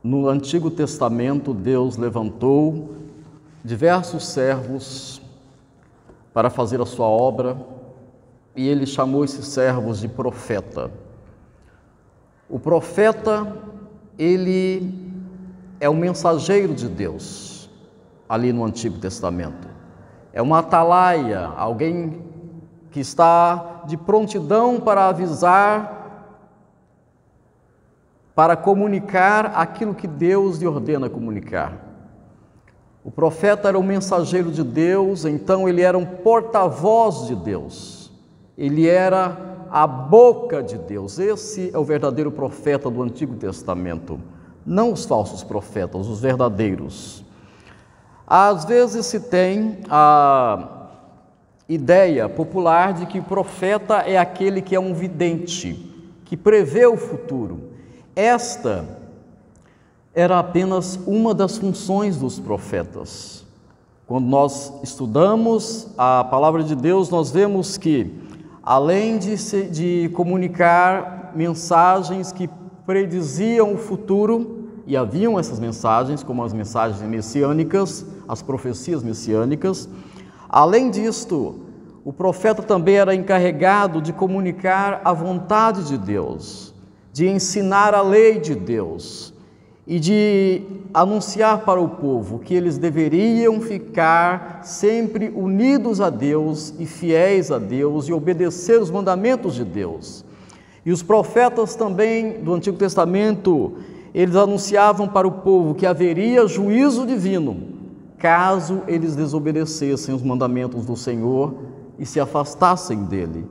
No Antigo Testamento, Deus levantou diversos servos para fazer a sua obra e Ele chamou esses servos de profeta. O profeta, ele é o mensageiro de Deus, ali no Antigo Testamento. É uma atalaia, alguém que está de prontidão para avisar, para comunicar aquilo que Deus lhe ordena comunicar. O profeta era o mensageiro de Deus, então ele era um porta-voz de Deus. Ele era a boca de Deus. Esse é o verdadeiro profeta do Antigo Testamento, não os falsos profetas, os verdadeiros. Às vezes se tem a ideia popular de que o profeta é aquele que é um vidente, que prevê o futuro. Esta era apenas uma das funções dos profetas. Quando nós estudamos a palavra de Deus, nós vemos que, além de comunicar mensagens que prediziam o futuro, e haviam essas mensagens, como as mensagens messiânicas, as profecias messiânicas, além disto, o profeta também era encarregado de comunicar a vontade de Deus, de ensinar a lei de Deus e de anunciar para o povo que eles deveriam ficar sempre unidos a Deus e fiéis a Deus e obedecer os mandamentos de Deus. E os profetas também do Antigo Testamento, eles anunciavam para o povo que haveria juízo divino caso eles desobedecessem os mandamentos do Senhor e se afastassem dele.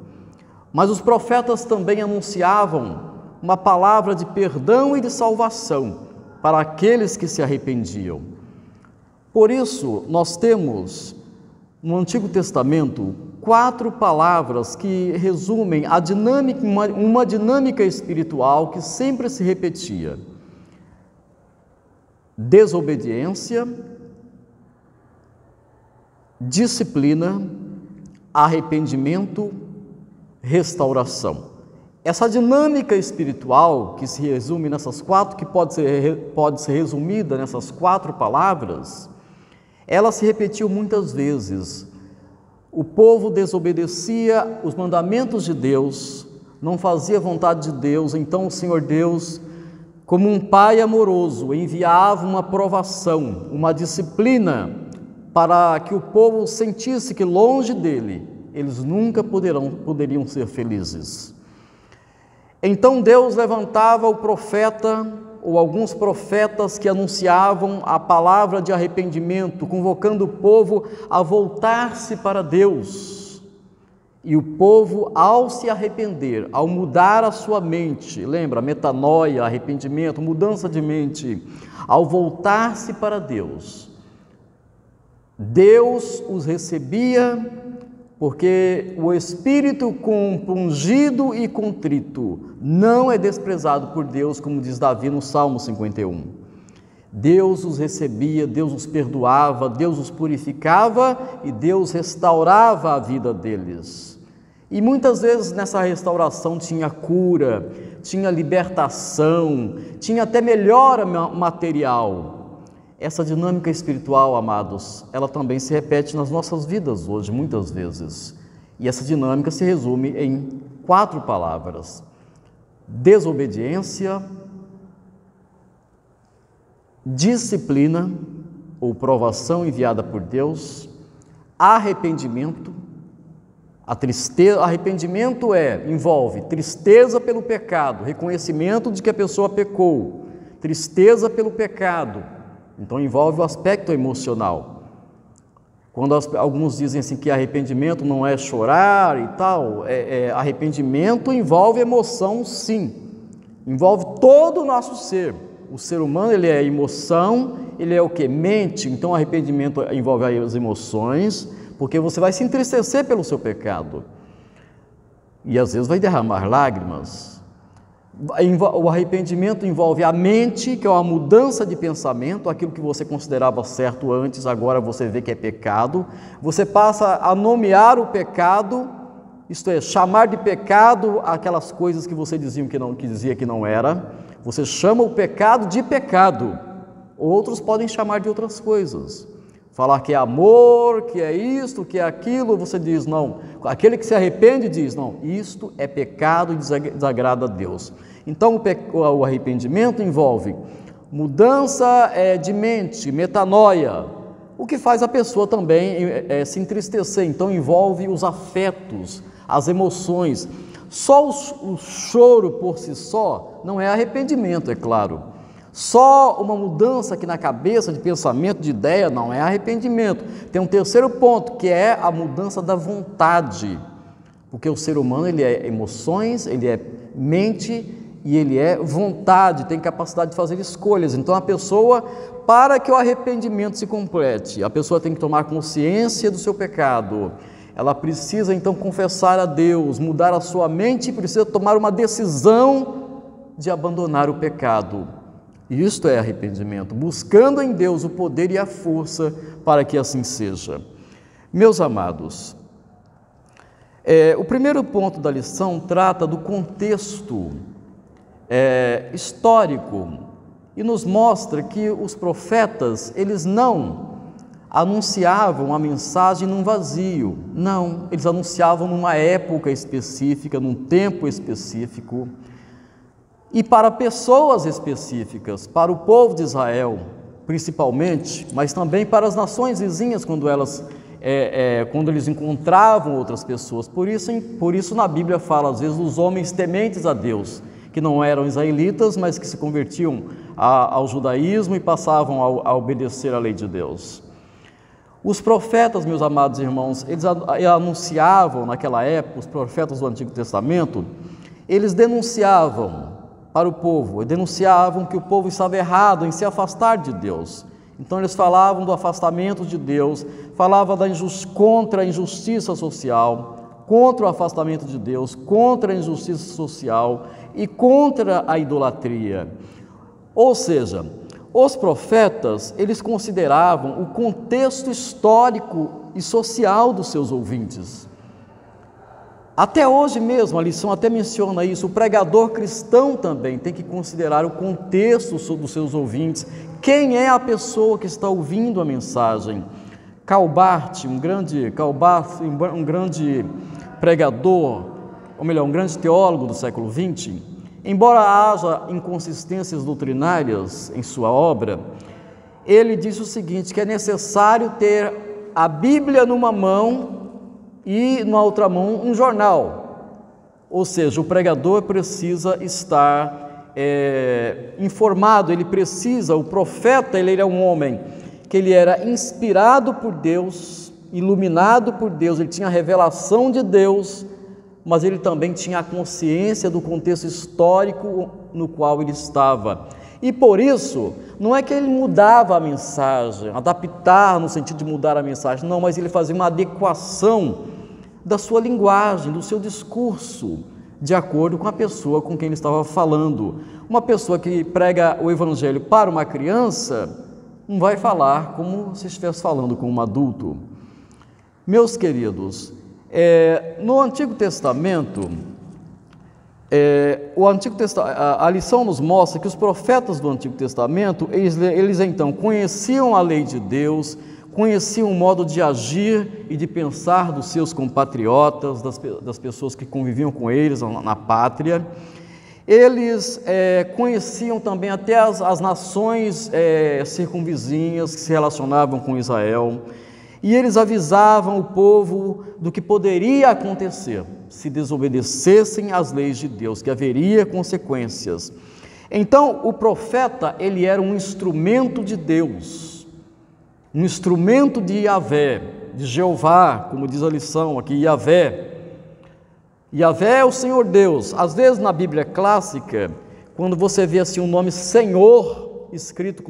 Mas os profetas também anunciavam uma palavra de perdão e de salvação para aqueles que se arrependiam. Por isso, nós temos no Antigo Testamento 4 palavras que resumem a dinâmica, uma dinâmica espiritual que sempre se repetia: desobediência, disciplina, arrependimento, restauração. Essa dinâmica espiritual que se resume nessas 4, que pode ser resumida nessas 4 palavras, ela se repetiu muitas vezes. O povo desobedecia os mandamentos de Deus, não fazia a vontade de Deus, então o Senhor Deus, como um pai amoroso, enviava uma provação, uma disciplina, para que o povo sentisse que longe dele, eles nunca poderiam ser felizes. Então Deus levantava o profeta, ou alguns profetas que anunciavam a palavra de arrependimento, convocando o povo a voltar-se para Deus. E o povo, ao se arrepender, ao mudar a sua mente, lembra, metanoia, arrependimento, mudança de mente, ao voltar-se para Deus, Deus os recebia, porque o espírito compungido e contrito não é desprezado por Deus, como diz Davi no Salmo 51. Deus os recebia, Deus os perdoava, Deus os purificava e Deus restaurava a vida deles. E muitas vezes nessa restauração tinha cura, tinha libertação, tinha até melhora material. Essa dinâmica espiritual, amados, ela também se repete nas nossas vidas hoje, muitas vezes. E essa dinâmica se resume em 4 palavras: desobediência, disciplina, ou provação enviada por Deus, arrependimento. Arrependimento envolve tristeza pelo pecado, reconhecimento de que a pessoa pecou, tristeza pelo pecado. Então envolve o aspecto emocional. Quando alguns dizem assim que arrependimento não é chorar e tal, arrependimento envolve emoção, sim. Envolve todo o nosso ser. O ser humano, ele é emoção, ele é o que? Mente. Então arrependimento envolve as emoções, porque você vai se entristecer pelo seu pecado. E às vezes vai derramar lágrimas. O arrependimento envolve a mente, que é uma mudança de pensamento, aquilo que você considerava certo antes, agora você vê que é pecado. Você passa a nomear o pecado, isto é, chamar de pecado aquelas coisas que você dizia que não era. Você chama o pecado de pecado. Outros podem chamar de outras coisas. Falar que é amor, que é isto, que é aquilo, você diz não. Aquele que se arrepende diz não, isto é pecado e desagrada a Deus. Então o arrependimento envolve mudança de mente, metanoia, o que faz a pessoa também se entristecer. Então envolve os afetos, as emoções. Só o choro por si só não é arrependimento, é claro. Só uma mudança aqui na cabeça de pensamento, de ideia, não é arrependimento. Tem um terceiro ponto, que é a mudança da vontade. Porque o ser humano, ele é emoções, ele é mente e ele é vontade, tem capacidade de fazer escolhas. Então a pessoa, para que o arrependimento se complete, a pessoa tem que tomar consciência do seu pecado. Ela precisa então confessar a Deus, mudar a sua mente e precisa tomar uma decisão de abandonar o pecado. Isto é arrependimento, buscando em Deus o poder e a força para que assim seja. Meus amados, o primeiro ponto da lição trata do contexto histórico e nos mostra que os profetas, eles não anunciavam a mensagem num vazio, não, eles anunciavam numa época específica, num tempo específico, e para pessoas específicas, para o povo de Israel, principalmente, mas também para as nações vizinhas, quando eles encontravam outras pessoas. Por isso na Bíblia fala, às vezes, os homens tementes a Deus, que não eram israelitas, mas que se convertiam ao judaísmo e passavam a obedecer à lei de Deus. Os profetas, meus amados irmãos, eles anunciavam naquela época, os profetas do Antigo Testamento, eles denunciavam para o povo, denunciavam que o povo estava errado em se afastar de Deus. Então eles falavam do afastamento de Deus, falavam contra a injustiça social, contra o afastamento de Deus, contra a injustiça social e contra a idolatria. Ou seja, os profetas, eles consideravam o contexto histórico e social dos seus ouvintes. Até hoje mesmo, a lição até menciona isso, o pregador cristão também tem que considerar o contexto dos seus ouvintes, quem é a pessoa que está ouvindo a mensagem. Karl Barth, um grande pregador, ou melhor, um grande teólogo do século XX, embora haja inconsistências doutrinárias em sua obra, ele diz o seguinte, que é necessário ter a Bíblia numa mão e na outra mão um jornal, ou seja, o pregador precisa estar informado, o profeta, ele era um homem que ele era inspirado por Deus, iluminado por Deus, ele tinha a revelação de Deus, mas ele também tinha a consciência do contexto histórico no qual ele estava. E por isso, não é que ele mudava a mensagem, adaptar no sentido de mudar a mensagem, não, mas ele fazia uma adequação da sua linguagem, do seu discurso, de acordo com a pessoa com quem ele estava falando. Uma pessoa que prega o evangelho para uma criança, não vai falar como se estivesse falando com um adulto. Meus queridos, no Antigo Testamento, a lição nos mostra que os profetas do Antigo Testamento, eles então conheciam a lei de Deus, conheciam o modo de agir e de pensar dos seus compatriotas, das pessoas que conviviam com eles na pátria. Eles conheciam também até as nações circunvizinhas que se relacionavam com Israel, e eles avisavam o povo do que poderia acontecer se desobedecessem às leis de Deus, que haveria consequências. Então, o profeta, ele era um instrumento de Deus, um instrumento de Yahvé, de Jeová, como diz a lição aqui, Yahvé. Yahvé é o Senhor Deus. Às vezes na Bíblia clássica, quando você vê assim o nome Senhor escrito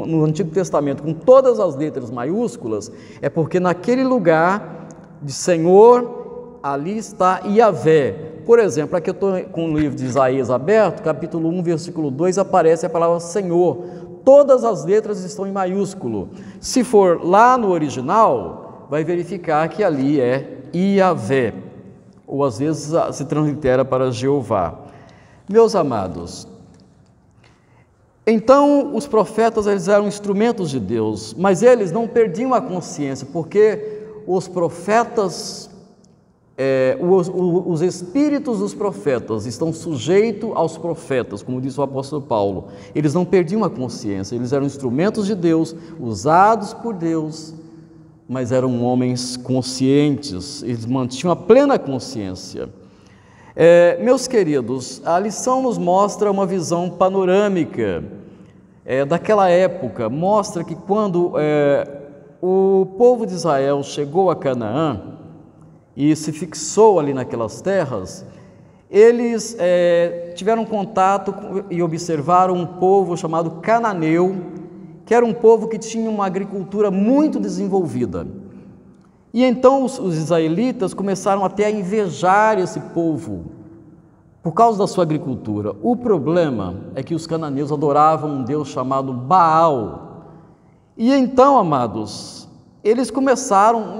no Antigo Testamento com todas as letras maiúsculas, é porque naquele lugar de Senhor, ali está Yahvé. Por exemplo, aqui eu estou com o livro de Isaías aberto, capítulo 1, versículo 2, aparece a palavra Senhor. Todas as letras estão em maiúsculo. Se for lá no original, vai verificar que ali é Yahvé, ou às vezes se translitera para Jeová. Meus amados, Então, os profetas, eles eram instrumentos de Deus, mas eles não perdiam a consciência, porque os profetas, os espíritos dos profetas estão sujeitos aos profetas, como diz o apóstolo Paulo. Eles não perdiam a consciência, eles eram instrumentos de Deus, usados por Deus, mas eram homens conscientes, eles mantinham a plena consciência. Meus queridos, a lição nos mostra uma visão panorâmica daquela época. Mostra que quando o povo de Israel chegou a Canaã e se fixou ali naquelas terras, eles tiveram contato e observaram um povo chamado cananeu, que era um povo que tinha uma agricultura muito desenvolvida. E então os israelitas começaram até a invejar esse povo por causa da sua agricultura. O problema é que os cananeus adoravam um Deus chamado Baal. E então, amados,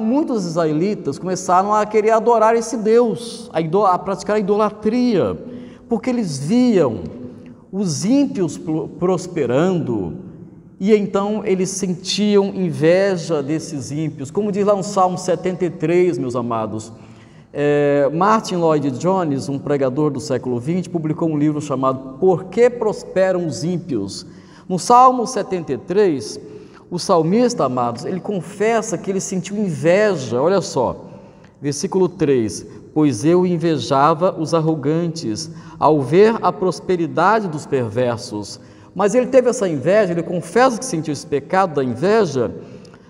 muitos israelitas começaram a querer adorar esse Deus, a praticar a idolatria, porque eles viam os ímpios prosperando, e então eles sentiam inveja desses ímpios. Como diz lá no Salmo 73, meus amados, Martin Lloyd-Jones, um pregador do século XX, publicou um livro chamado Por que Prosperam os Ímpios? No Salmo 73, o salmista, amados, ele confessa que ele sentiu inveja. Olha só, versículo 3: pois eu invejava os arrogantes ao ver a prosperidade dos perversos. Mas ele teve essa inveja, ele confessa que sentiu esse pecado da inveja,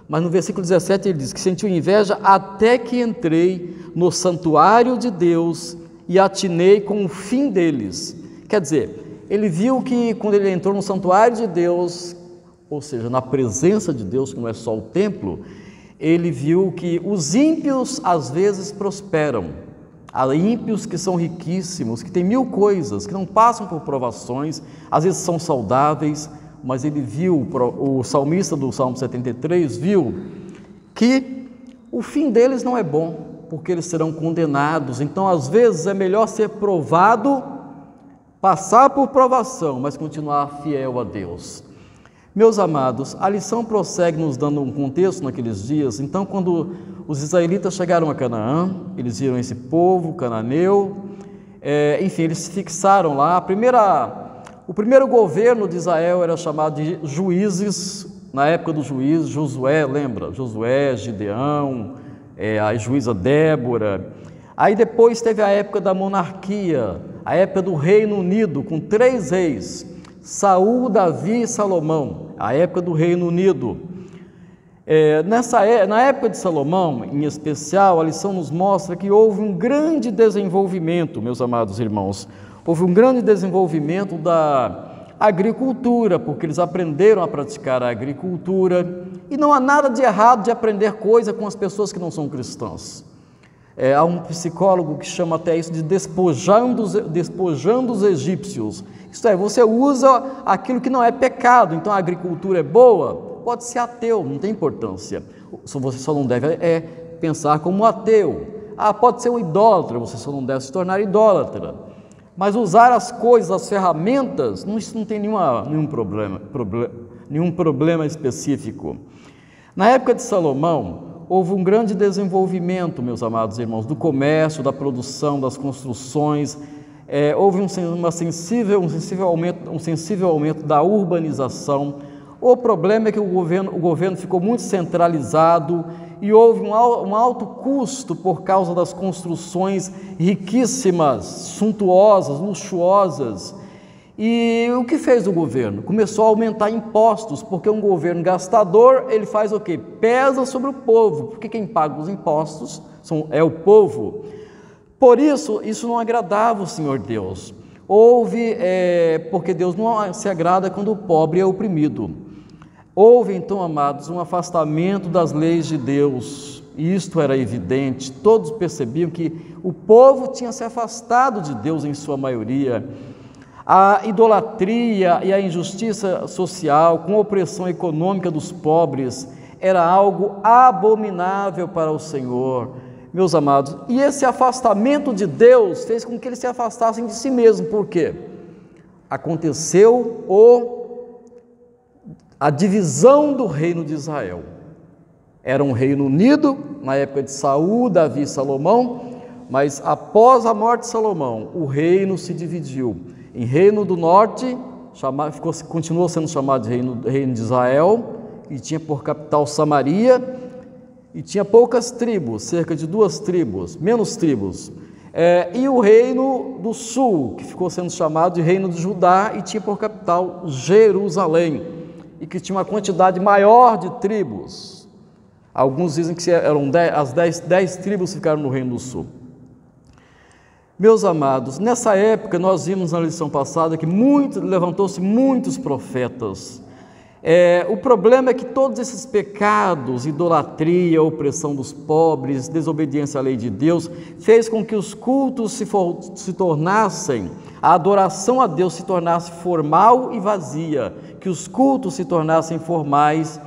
mas no versículo 17 ele diz que sentiu inveja até que entrei no santuário de Deus e atinei com o fim deles. Quer dizer, ele viu que quando ele entrou no santuário de Deus, ou seja, na presença de Deus, que não é só o templo, ele viu que os ímpios às vezes prosperam. Há ímpios que são riquíssimos, que têm mil coisas, que não passam por provações, às vezes são saudáveis, mas ele viu, o salmista do Salmo 73 viu que o fim deles não é bom, porque eles serão condenados. Então, às vezes, é melhor ser provado, passar por provação, mas continuar fiel a Deus. Meus amados, a lição prossegue nos dando um contexto naqueles dias. Então, quando os israelitas chegaram a Canaã, eles viram esse povo cananeu, enfim, eles se fixaram lá. O primeiro governo de Israel era chamado de juízes. Na época do juiz, Josué, lembra? Josué, Gideão, a juíza Débora. Aí depois teve a época da monarquia, a época do Reino Unido, com 3 reis, Saul, Davi e Salomão, a época do Reino Unido. Na época de Salomão, em especial, a lição nos mostra que houve um grande desenvolvimento, meus amados irmãos, houve um grande desenvolvimento da agricultura, porque eles aprenderam a praticar a agricultura, e não há nada de errado de aprender coisa com as pessoas que não são cristãs. Há um psicólogo que chama até isso de despojando os egípcios. Isto é, você usa aquilo que não é pecado. Então a agricultura é boa, pode ser ateu, não tem importância. Você só não deve pensar como ateu. Pode ser um idólatra, você só não deve se tornar idólatra. Mas usar as coisas, as ferramentas, isso não tem nenhum problema específico. Na época de Salomão, houve um grande desenvolvimento, meus amados irmãos, do comércio, da produção, das construções. Houve um sensível aumento da urbanização. O problema é que o governo ficou muito centralizado e houve um alto custo por causa das construções riquíssimas, suntuosas, luxuosas. E o que fez o governo? Começou a aumentar impostos, porque um governo gastador, ele faz o quê? Pesa sobre o povo, porque quem paga os impostos é o povo. Por isso não agradava o Senhor Deus. Porque Deus não se agrada quando o pobre é oprimido. Houve então, amados, um afastamento das leis de Deus, e isto era evidente, todos percebiam que o povo tinha se afastado de Deus em sua maioria. A idolatria e a injustiça social, com a opressão econômica dos pobres, era algo abominável para o Senhor, meus amados. E esse afastamento de Deus fez com que eles se afastassem de si mesmos. Por quê? Aconteceu o a divisão do reino de Israel. Era um reino unido na época de Saul, Davi e Salomão, mas após a morte de Salomão, o reino se dividiu em reino do norte, continuou sendo chamado de reino de Israel, e tinha por capital Samaria, e tinha poucas tribos, cerca de 2 tribos, menos tribos, e o reino do sul, que ficou sendo chamado de reino de Judá, e tinha por capital Jerusalém, e que tinha uma quantidade maior de tribos. Alguns dizem que eram as 10 tribos ficaram no reino do sul. Meus amados, nessa época nós vimos na lição passada que levantou-se muitos profetas. O problema é que todos esses pecados, idolatria, opressão dos pobres, desobediência à lei de Deus, fez com que os cultos se tornassem, a adoração a Deus se tornasse formal e vazia, que os cultos se tornassem formais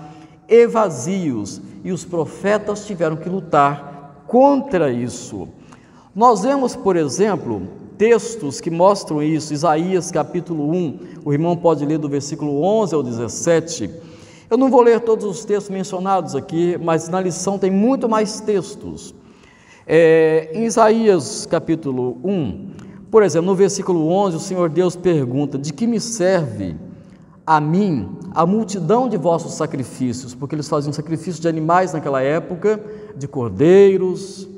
e vazios, e os profetas tiveram que lutar contra isso. Nós vemos, por exemplo, textos que mostram isso. Isaías capítulo 1, o irmão pode ler do versículo 11 ao 17. Eu não vou ler todos os textos mencionados aqui, mas na lição tem muito mais textos. Em Isaías capítulo 1, por exemplo, no versículo 11, o Senhor Deus pergunta: de que me serve a mim a multidão de vossos sacrifícios? Porque eles faziam sacrifício de animais naquela época, de cordeiros,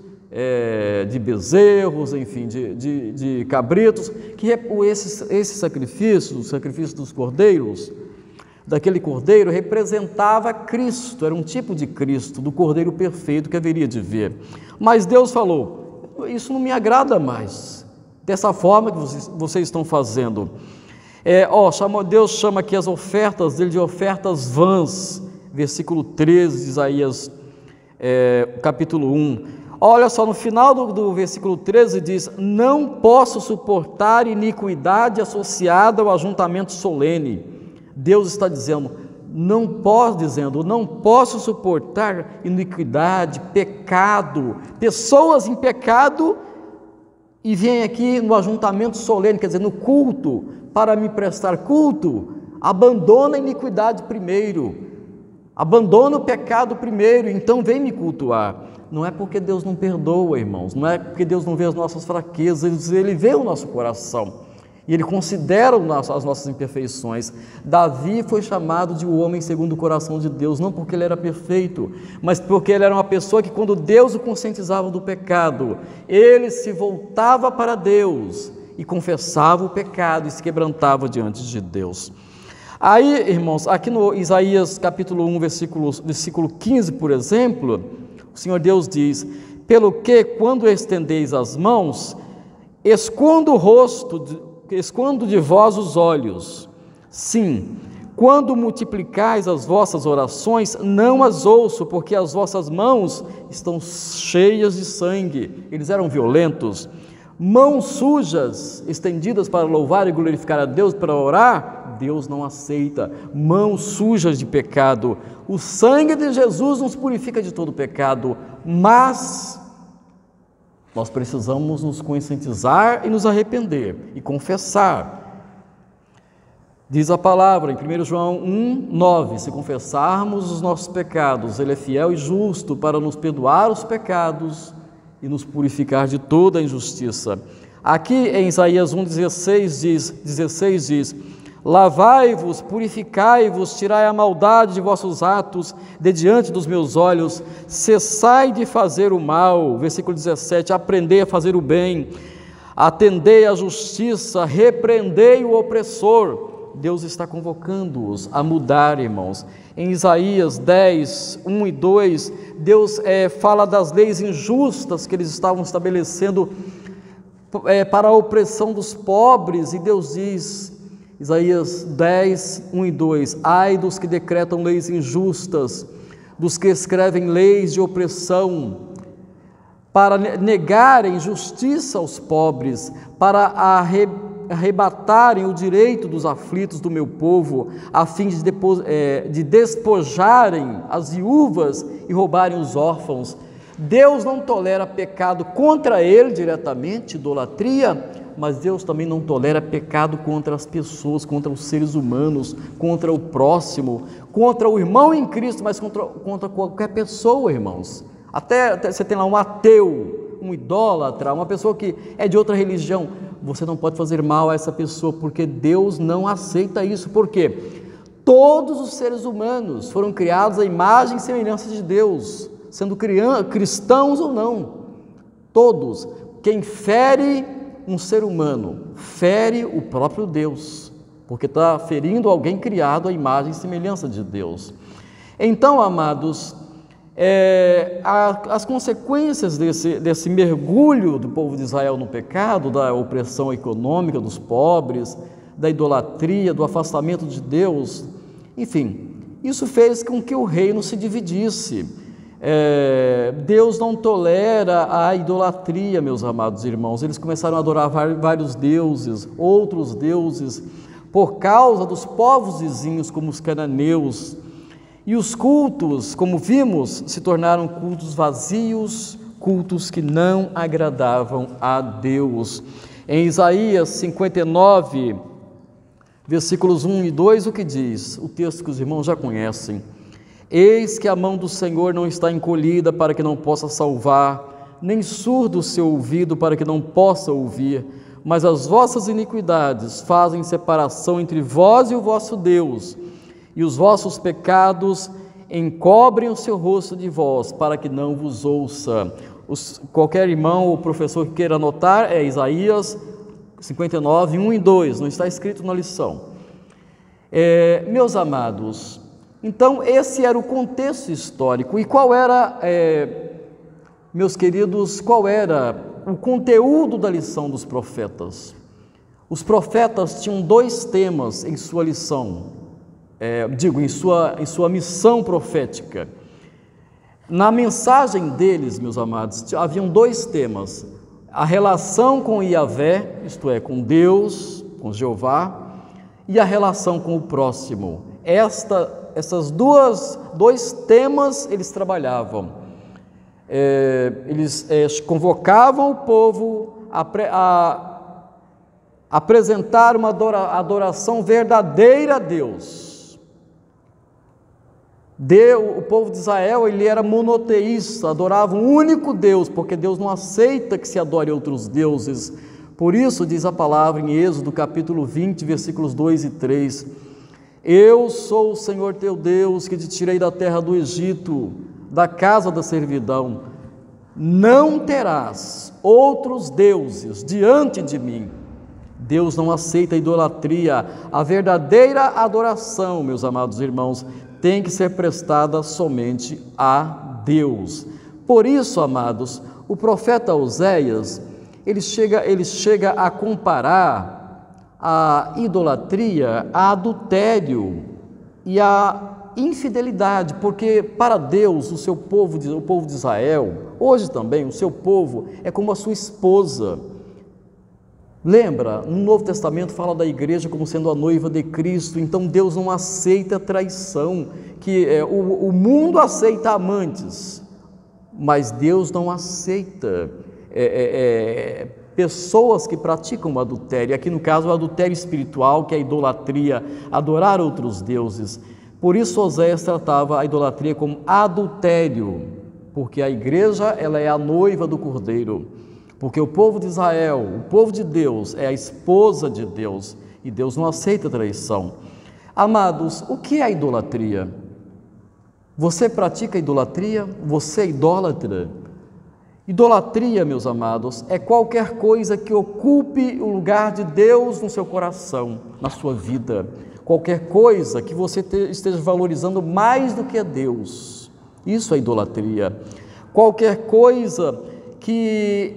de bezerros, enfim, de cabritos, que esses sacrifícios, o sacrifício dos cordeiros, daquele cordeiro, representava Cristo, era um tipo de Cristo, do cordeiro perfeito que haveria de vir. Mas Deus falou: isso não me agrada mais, dessa forma que vocês estão fazendo. Deus chama aqui as ofertas dele de ofertas vãs, versículo 13 de Isaías, capítulo 1. Olha só, no final do versículo 13 diz: não posso suportar iniquidade associada ao ajuntamento solene. Deus está dizendo, não posso suportar iniquidade, pecado, pessoas em pecado, e vem aqui no ajuntamento solene, quer dizer, no culto, para me prestar culto, abandona a iniquidade primeiro, abandona o pecado primeiro, então vem me cultuar. Não é porque Deus não perdoa, irmãos, não é porque Deus não vê as nossas fraquezas, Ele vê o nosso coração, e Ele considera as nossas imperfeições. Davi foi chamado de o homem segundo o coração de Deus, não porque ele era perfeito, mas porque ele era uma pessoa que, quando Deus o conscientizava do pecado, ele se voltava para Deus e confessava o pecado e se quebrantava diante de Deus. Aí, irmãos, aqui no Isaías capítulo 1, versículo 15, por exemplo, o Senhor Deus diz: pelo que, quando estendeis as mãos, escondo de vós os olhos. Sim, quando multiplicais as vossas orações, não as ouço, porque as vossas mãos estão cheias de sangue. Eles eram violentos. Mãos sujas, estendidas para louvar e glorificar a Deus, para orar, Deus não aceita. Mãos sujas de pecado. O sangue de Jesus nos purifica de todo pecado, mas nós precisamos nos conscientizar e nos arrepender e confessar. Diz a palavra em 1 João 1:9, se confessarmos os nossos pecados, Ele é fiel e justo para nos perdoar os pecados e nos purificar de toda a injustiça. Aqui em Isaías 1:16 diz: lavai-vos, purificai-vos, tirai a maldade de vossos atos de diante dos meus olhos, cessai de fazer o mal. Versículo 17, aprendei a fazer o bem, atendei à justiça, repreendei o opressor. Deus está convocando-os a mudar, irmãos. Em Isaías 10, 1 e 2, Deus fala das leis injustas que eles estavam estabelecendo para a opressão dos pobres, e Deus diz, Isaías 10, 1 e 2, ai dos que decretam leis injustas, dos que escrevem leis de opressão, para negarem justiça aos pobres, para arrebatarem o direito dos aflitos do meu povo, a fim de despojarem as viúvas e roubarem os órfãos. Deus não tolera pecado contra Ele diretamente, idolatria, mas Deus também não tolera pecado contra as pessoas, contra os seres humanos, contra o próximo, contra o irmão em Cristo, mas contra qualquer pessoa, irmãos. Até você tem lá um ateu, um idólatra, uma pessoa que é de outra religião, você não pode fazer mal a essa pessoa, porque Deus não aceita isso. Por quê? Todos os seres humanos foram criados à imagem e semelhança de Deus, sendo cristãos ou não, todos. Quem fere um ser humano, fere o próprio Deus, porque está ferindo alguém criado à imagem e semelhança de Deus. Então, amados, as consequências desse mergulho do povo de Israel no pecado, da opressão econômica dos pobres, da idolatria, do afastamento de Deus, enfim, isso fez com que o reino se dividisse. Deus não tolera a idolatria, meus amados irmãos. Eles começaram a adorar vários deuses, outros deuses, por causa dos povos vizinhos, como os cananeus. E os cultos, como vimos, se tornaram cultos vazios, cultos que não agradavam a Deus. Em Isaías 59, versículos 1 e 2, o que diz? O texto que os irmãos já conhecem. Eis que a mão do Senhor não está encolhida para que não possa salvar, nem surdo o seu ouvido para que não possa ouvir, mas as vossas iniquidades fazem separação entre vós e o vosso Deus, e os vossos pecados encobrem o seu rosto de vós, para que não vos ouça. Qualquer irmão ou professor que queira anotar, é Isaías 59, 1 e 2, não está escrito na lição. Meus amados, então esse era o contexto histórico. E qual era, meus queridos, qual era o conteúdo da lição dos profetas? Os profetas tinham dois temas em sua lição, em sua missão profética. Na mensagem deles, meus amados, haviam dois temas: a relação com Yahvé, isto é, com Deus, com Jeová, e a relação com o próximo. Essas dois temas eles trabalhavam. Eles convocavam o povo a apresentar uma adoração verdadeira a Deus. O povo de Israel, ele era monoteísta, adorava um único Deus, porque Deus não aceita que se adore outros deuses. Por isso diz a palavra em Êxodo capítulo 20, versículos 2 e 3, eu sou o Senhor teu Deus, que te tirei da terra do Egito, da casa da servidão, não terás outros deuses diante de mim. Deus não aceita a idolatria. A verdadeira adoração, meus amados irmãos, tem que ser prestada somente a Deus. Por isso, amados, o profeta Oséias, ele chega a comparar a idolatria a adultério e a infidelidade, porque para Deus, o povo de Israel, hoje também, o seu povo é como a sua esposa. Lembra, no Novo Testamento fala da igreja como sendo a noiva de Cristo. Então Deus não aceita traição, o mundo aceita amantes, mas Deus não aceita pessoas que praticam o adultério. Aqui no caso o adultério espiritual, que é a idolatria, adorar outros deuses. Por isso Oséias tratava a idolatria como adultério, porque a igreja ela é a noiva do Cordeiro. Porque o povo de Israel, o povo de Deus, é a esposa de Deus, e Deus não aceita traição. Amados, o que é a idolatria? Você pratica idolatria? Você é idólatra? Idolatria, meus amados, é qualquer coisa que ocupe o lugar de Deus no seu coração, na sua vida. Qualquer coisa que você esteja valorizando mais do que a Deus. Isso é idolatria. Qualquer coisa que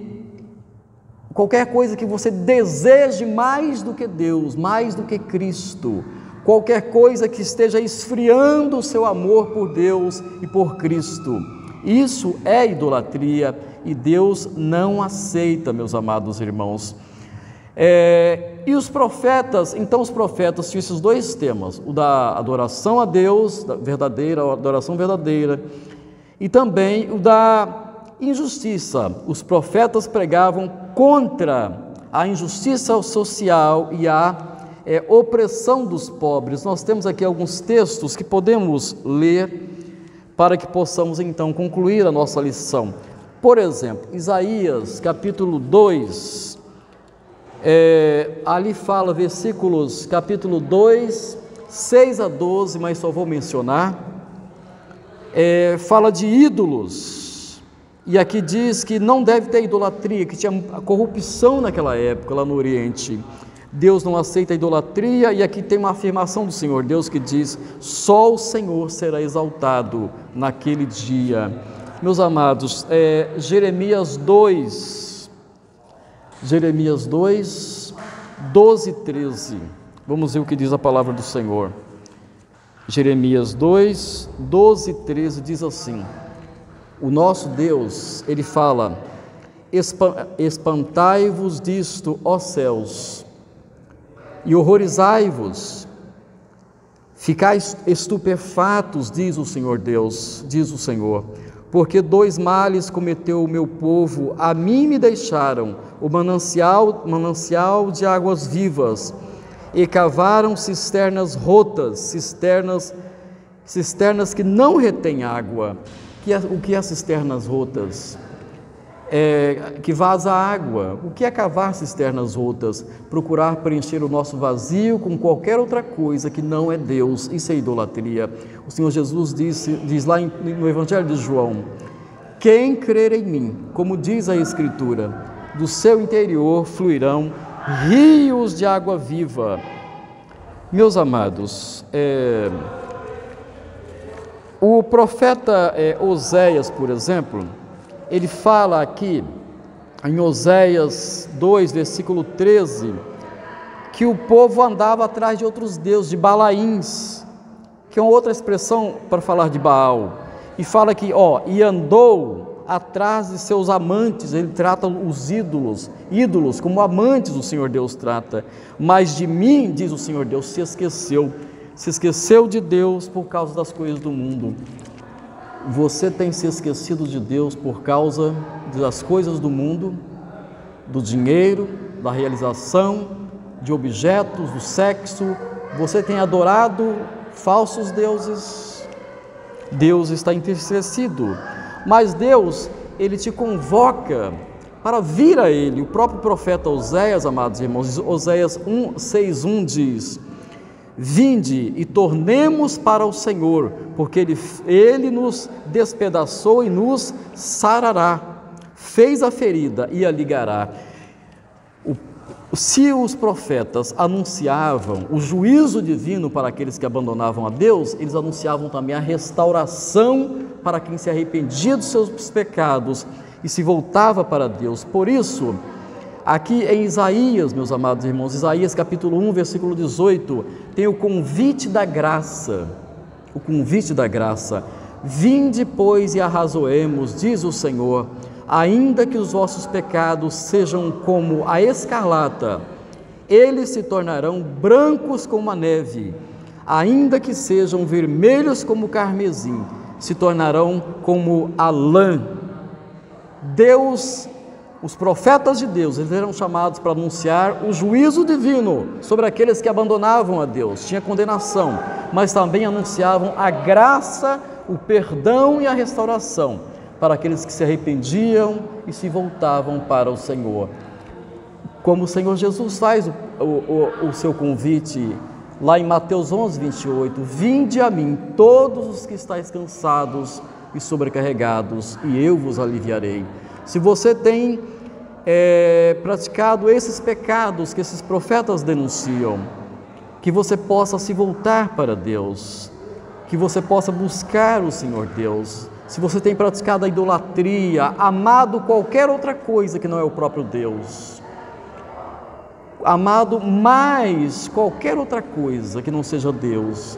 você deseje mais do que Deus, mais do que Cristo, qualquer coisa que esteja esfriando o seu amor por Deus e por Cristo, isso é idolatria e Deus não aceita, meus amados irmãos. E os profetas, então os profetas tinham esses dois temas, o da adoração a Deus, a adoração verdadeira, e também o da injustiça. Os profetas pregavam contra a injustiça social e a opressão dos pobres. Nós temos aqui alguns textos que podemos ler para que possamos então concluir a nossa lição. Por exemplo, Isaías capítulo 2, ali fala versículos capítulo 2, 6 a 12, mas só vou mencionar, fala de ídolos, e aqui diz que não deve ter idolatria, que tinha corrupção naquela época lá no Oriente. Deus não aceita a idolatria, e aqui tem uma afirmação do Senhor Deus que diz: só o Senhor será exaltado naquele dia. Meus amados, Jeremias 2, 12 e 13, vamos ver o que diz a palavra do Senhor. Jeremias 2, 12 e 13 diz assim: o nosso Deus, Ele fala: espantai-vos disto, ó céus, e horrorizai-vos, ficai estupefatos, diz o Senhor Deus, diz o Senhor, porque dois males cometeu o meu povo, a mim me deixaram o manancial de águas vivas, e cavaram cisternas rotas, cisternas que não retêm água. O que é cisternas rotas? Que vaza água. O que é cavar cisternas rotas? Procurar preencher o nosso vazio com qualquer outra coisa que não é Deus. Isso é idolatria. O Senhor Jesus diz lá no Evangelho de João: quem crer em mim, como diz a Escritura, do seu interior fluirão rios de água viva. Meus amados, o profeta Oséias, por exemplo, ele fala aqui em Oséias 2, versículo 13, que o povo andava atrás de outros deuses, de Balaíns, que é uma outra expressão para falar de Baal, e fala que, e andou atrás de seus amantes. Ele trata os ídolos como amantes o Senhor Deus trata, mas de mim, diz o Senhor Deus, se esqueceu de Deus por causa das coisas do mundo. Você tem se esquecido de Deus por causa das coisas do mundo, do dinheiro, da realização, de objetos, do sexo? Você tem adorado falsos deuses? Deus está entristecido, mas Deus, Ele te convoca para vir a Ele. O próprio profeta Oséias, amados irmãos, Oséias 6:1 diz: vinde e tornemos para o Senhor, porque Ele nos despedaçou e nos sarará, fez a ferida e a ligará. Se os profetas anunciavam o juízo divino para aqueles que abandonavam a Deus, eles anunciavam também a restauração para quem se arrependia dos seus pecados e se voltava para Deus. Por isso, aqui em Isaías, meus amados irmãos, Isaías capítulo 1, versículo 18, tem o convite da graça, vinde, pois, e arrazoemos, diz o Senhor, ainda que os vossos pecados sejam como a escarlata, eles se tornarão brancos como a neve, ainda que sejam vermelhos como o carmesim, se tornarão como a lã. Deus, os profetas de Deus, eles eram chamados para anunciar o juízo divino sobre aqueles que abandonavam a Deus, tinha condenação, mas também anunciavam a graça, o perdão e a restauração para aqueles que se arrependiam e se voltavam para o Senhor. Como o Senhor Jesus faz o seu convite lá em Mateus 11, 28, vinde a mim todos os que estáis cansados e sobrecarregados, e eu vos aliviarei. Se você tem praticado esses pecados que esses profetas denunciam, que você possa se voltar para Deus, que você possa buscar o Senhor Deus. Se você tem praticado a idolatria, amado qualquer outra coisa que não é o próprio Deus, amado mais qualquer outra coisa que não seja Deus,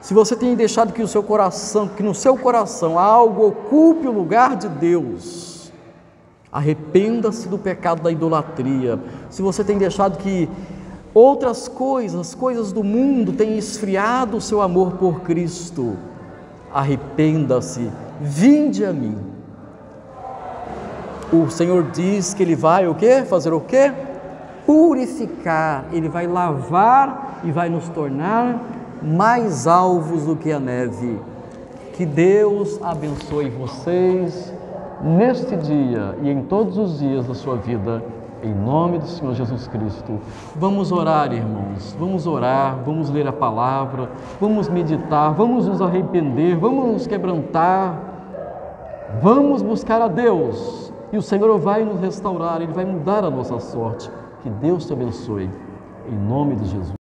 se você tem deixado que no seu coração algo ocupe o lugar de Deus, arrependa-se do pecado da idolatria. Se você tem deixado que outras coisas do mundo tenham esfriado o seu amor por Cristo, arrependa-se, vinde a mim. O Senhor diz que Ele vai fazer o quê? purificar, Ele vai lavar e vai nos tornar mais alvos do que a neve. Que Deus abençoe vocês neste dia e em todos os dias da sua vida, em nome do Senhor Jesus Cristo. Vamos orar, irmãos, vamos orar, vamos ler a palavra, vamos meditar, vamos nos arrepender, vamos nos quebrantar, vamos buscar a Deus e o Senhor vai nos restaurar, Ele vai mudar a nossa sorte. Que Deus te abençoe, em nome de Jesus.